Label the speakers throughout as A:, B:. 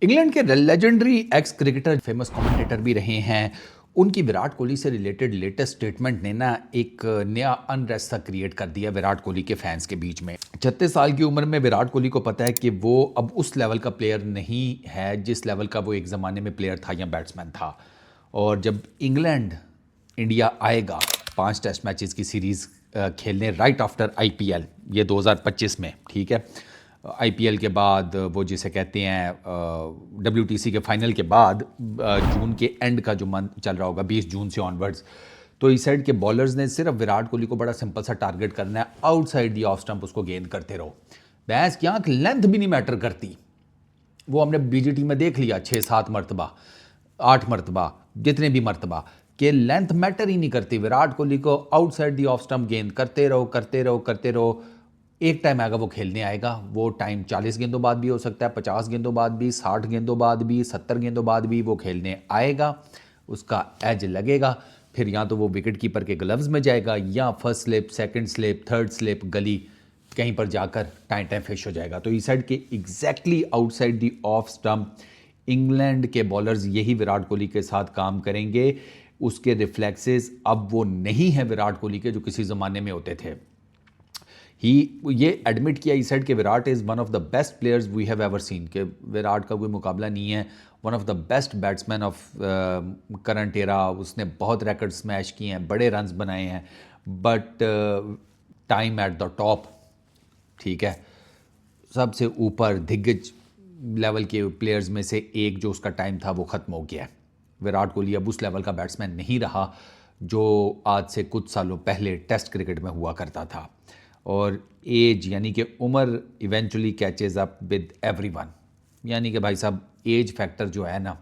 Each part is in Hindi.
A: इंग्लैंड के legendary x cricketer famous commentator भी रहे हैं। उनकी विराट कोहली से रिलेटेड लेटेस्ट स्टेटमेंट ने ना एक नया अनरेस्ट सा क्रिएट कर दिया विराट कोहली के फैंस के बीच में। 36 साल की उम्र में विराट कोहली को पता है कि वो अब उस लेवल का प्लेयर नहीं है जिस लेवल का वो एक ज़माने में प्लेयर था या बैट्समैन था। और जब इंग्लैंड इंडिया आएगा 5 टेस्ट मैचेस की सीरीज़ खेलने राइट आफ्टर आईपीएल, ये 2025 में, ठीक है, आईपीएल के बाद, वो जिसे कहते हैं डब्ल्यूटीसी के फाइनल के बाद, जून के एंड का जो मंथ चल रहा होगा 20 जून से ऑनवर्ड्स, तो इस साइड के बॉलर्स ने सिर्फ विराट कोहली को बड़ा सिंपल सा टारगेट करना है, आउटसाइड दी ऑफ स्टंप उसको गेंद करते रहो। भैंस की आंख लेंथ भी नहीं मैटर करती। वो हमने बीजीटी में देख लिया 6-7 मरतबा, 8 मरतबा, जितने भी मरतबा कि लेंथ मैटर ही नहीं करती। विराट कोहली को आउटसाइड दी ऑफ स्टंप गेंद करते रहो करते रहो करते रहो। एक टाइम आएगा वो खेलने आएगा। वो टाइम 40 गेंदों बाद भी हो सकता है, 50 गेंदों बाद भी, 60 गेंदों बाद भी, 70 गेंदों बाद भी वो खेलने आएगा। उसका एज लगेगा, फिर या तो वो विकेट कीपर के ग्लव्स में जाएगा या first slip, second slip, third slip, गली कहीं पर जाकर टाइम टाइम फिश हो जाएगा। तो इस साइड के exactly outside the off stump England के बॉलर्स यही विराट कोहली के साथ काम करेंगे। उसके रिफ्लेक्सेस अब वो नहीं है विराट कोहली के जो किसी ज़माने में होते थे। ही ये एडमिट किया इस साइड के Virat is one of the best players we have ever seen, के विराट का कोई मुकाबला नहीं है। One of the best batsman of current era. उसने बहुत रिकॉर्ड स्मैश किए हैं, बड़े रन्स बनाए हैं, but time at the top, ठीक है, सबसे ऊपर दिग्गज लेवल के प्लेयर्स में से एक जो उसका टाइम था वो ख़त्म हो गया है। विराट कोहली अब उस लेवल का बैट्समैन नहीं रहा जो आज से कुछ सालों पहले टेस्ट क्रिकेट में हुआ करता था। और एज यानी कि उम्र eventually catches up with everyone, यानी कि भाई साहब एज फैक्टर जो है ना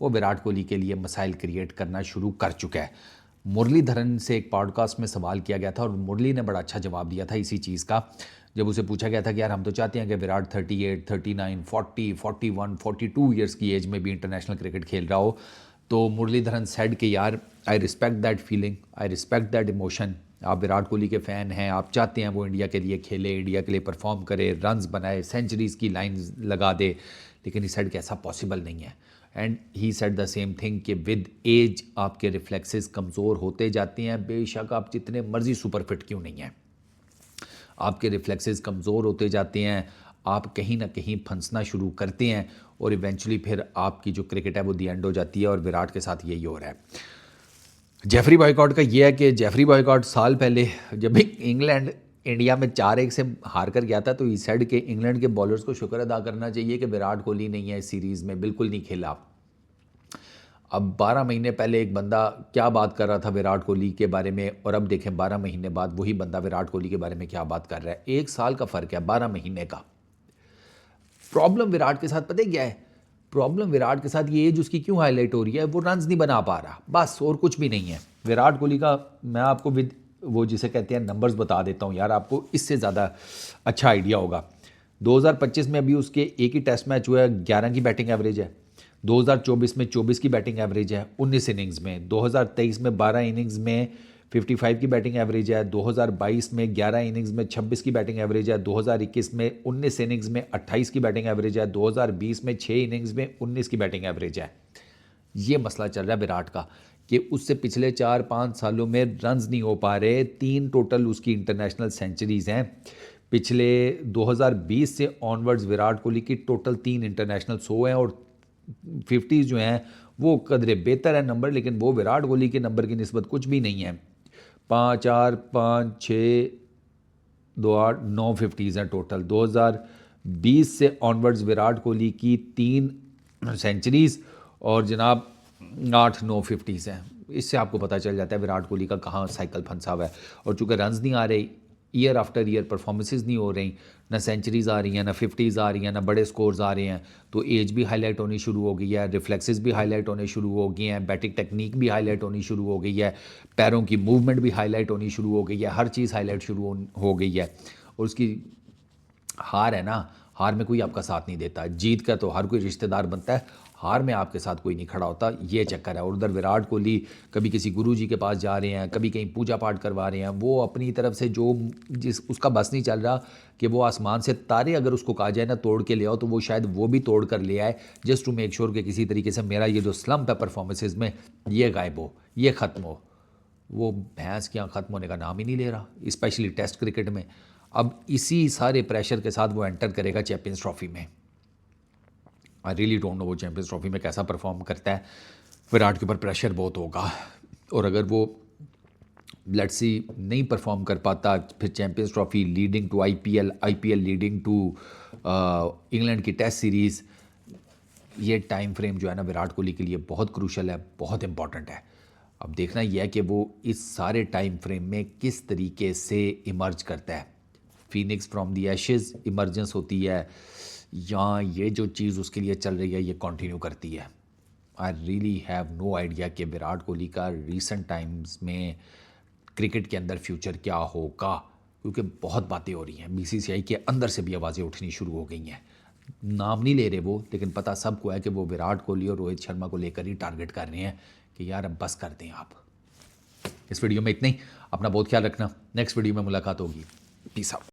A: वो विराट कोहली के लिए मसाइल क्रिएट करना शुरू कर चुका है। मुरलीधरन से एक पॉडकास्ट में सवाल किया गया था और मुरली ने बड़ा अच्छा जवाब दिया था इसी चीज़ का। जब उसे पूछा गया था कि यार हम तो चाहते हैं कि विराट 38, 39, 40, 41, 42 ईयर्स की एज में भी इंटरनेशनल क्रिकेट खेल रहा हो, तो मुरलीधरन सेड कि यार I respect that feeling, I respect that emotion. आप विराट कोहली के फ़ैन हैं, आप चाहते हैं वो इंडिया के लिए खेले, इंडिया के लिए परफॉर्म करे, रन्स बनाए, सेंचुरीज़ की लाइन लगा दे, लेकिन ही सेड कि ऐसा पॉसिबल नहीं है। And he said the same thing कि विद एज आपके रिफ्लेक्सेस कमज़ोर होते जाते हैं, बेशक आप जितने मर्जी सुपर फिट क्यों नहीं हैं, आपके रिफ्लेक्सेस कमज़ोर होते जाते हैं, आप कहीं ना कहीं फंसना शुरू करते हैं और इवेंचुअली फिर आपकी जो क्रिकेट है वो दी एंड हो जाती है। और विराट के साथ यही हो रहा है। जेफरी बॉयकॉट का ये है कि जेफरी बॉयकॉट साल पहले जब इंग्लैंड इंडिया में 4-1 से हार कर गया था, तो इस साइड के इंग्लैंड के बॉलर्स को शुक्र अदा करना चाहिए कि विराट कोहली नहीं है इस सीरीज़ में, बिल्कुल नहीं खेला। अब 12 महीने पहले एक बंदा क्या बात कर रहा था विराट कोहली के बारे में, और अब देखें 12 महीने बाद वही बंदा विराट कोहली के बारे में क्या बात कर रहा है। 1 साल का फ़र्क है, 12 महीने का। प्रॉब्लम विराट के साथ पता है क्या है? प्रॉब्लम विराट के साथ ये एज उसकी क्यों हाईलाइट हो रही है? वो रन्स नहीं बना पा रहा, बस, और कुछ भी नहीं है। विराट कोहली का मैं आपको विद वो जिसे कहते हैं नंबर्स बता देता हूँ यार, आपको इससे ज़्यादा अच्छा आइडिया होगा। 2025 में अभी उसके एक ही टेस्ट मैच हुआ है, 11 की बैटिंग एवरेज है। 2024 में 24 की बैटिंग एवरेज है 19 इनिंग्स में। 2023 में 12 इनिंग्स में 55 की बैटिंग एवरेज है। 2022 में 11 इनिंग्स में 26 की बैटिंग एवरेज है। 2021 में 19 इनिंग्स में 28 की बैटिंग एवरेज है। 2020 में 6 इनिंग्स में 19 की बैटिंग एवरेज है। ये मसला चल रहा है विराट का कि उससे पिछले 4-5 सालों में रन्स नहीं हो पा रहे। 3 टोटल उसकी इंटरनेशनल सेंचुरीज़ हैं। पिछले 2020 से ऑनवर्ड्स विराट कोहली की टोटल 3 इंटरनेशनल 100 हैं, और 50 जो हैं वो कदरे बेहतर है नंबर, लेकिन वो विराट कोहली के नंबर की निस्बत कुछ भी नहीं है। 5-4, 5-6, 2-8, 9 50s हैं टोटल। 2020 से ऑनवर्ड्स विराट कोहली की 3 सेंचुरीज़ और जनाब 8-9 50s हैं। इससे आपको पता चल जाता है विराट कोहली का कहाँ साइकिल फंसा हुआ है। और चूँकि रन्स नहीं आ रहे, ईयर आफ्टर ईयर परफॉर्मेंसेस नहीं हो रही, ना सेंचुरीज़ आ रही हैं, ना 50s आ रही हैं, ना बड़े स्कोर्स आ रहे हैं, तो एज भी हाईलाइट होनी शुरू हो गई है, रिफ्लेक्सेस भी हाईलाइट होने शुरू हो गए हैं, बैटिंग टेक्निक भी हाईलाइट होनी शुरू हो गई है, पैरों की मूवमेंट भी हाईलाइट होनी शुरू हो गई है, हर चीज़ हाईलाइट शुरू हो गई है। और उसकी हार है ना, हार में कोई आपका साथ नहीं देता, जीत का तो हर कोई रिश्तेदार बनता है, हार में आपके साथ कोई नहीं खड़ा होता, ये चक्कर है। और उधर विराट कोहली कभी किसी गुरु जी के पास जा रहे हैं, कभी कहीं पूजा पाठ करवा रहे हैं, वो अपनी तरफ से जो जिस उसका बस नहीं चल रहा कि वो आसमान से तारे अगर उसको कहा जाए ना तोड़ के ले आओ तो वो शायद वो भी तोड़ कर ले आए, जस्ट टू मेक श्योर कि किसी तरीके से मेरा ये जो स्लम्प है परफॉर्मेंसेज में ये गायब हो, ये ख़त्म हो। वो भैंस के यहाँ ख़त्म होने का नाम ही नहीं ले रहा, स्पेशली टेस्ट क्रिकेट में। अब इसी सारे प्रेशर के साथ वो एंटर करेगा चैंपियंस ट्रॉफी में। आई रियली डोंट नो वो चैंपियंस ट्रॉफी में कैसा परफॉर्म करता है। विराट के ऊपर प्रेशर बहुत होगा, और अगर वो लेट्स सी नहीं परफॉर्म कर पाता, फिर champions trophy leading to IPL leading to England की टेस्ट सीरीज़, ये टाइम फ्रेम जो है ना विराट कोहली के लिए बहुत क्रूशल है, बहुत इंपॉर्टेंट है। अब देखना यह है कि वो इस सारे टाइम फ्रेम में किस तरीके से इमर्ज करता है। Phoenix from the ashes emergence होती है, या ये जो चीज़ उसके लिए चल रही है ये कंटिन्यू करती है। I really have no idea कि विराट कोहली का रीसेंट टाइम्स में क्रिकेट के अंदर फ्यूचर क्या होगा, क्योंकि बहुत बातें हो रही हैं, बीसीसीआई के अंदर से भी आवाज़ें उठनी शुरू हो गई हैं। नाम नहीं ले रहे वो, लेकिन पता सबको है कि वो विराट कोहली और रोहित शर्मा को लेकर ही टारगेट कर रहे हैं कि यार अब बस कर दें आप। इस वीडियो में इतना ही, अपना बहुत ख्याल रखना, नेक्स्ट वीडियो में मुलाकात होगी, पीस आउट।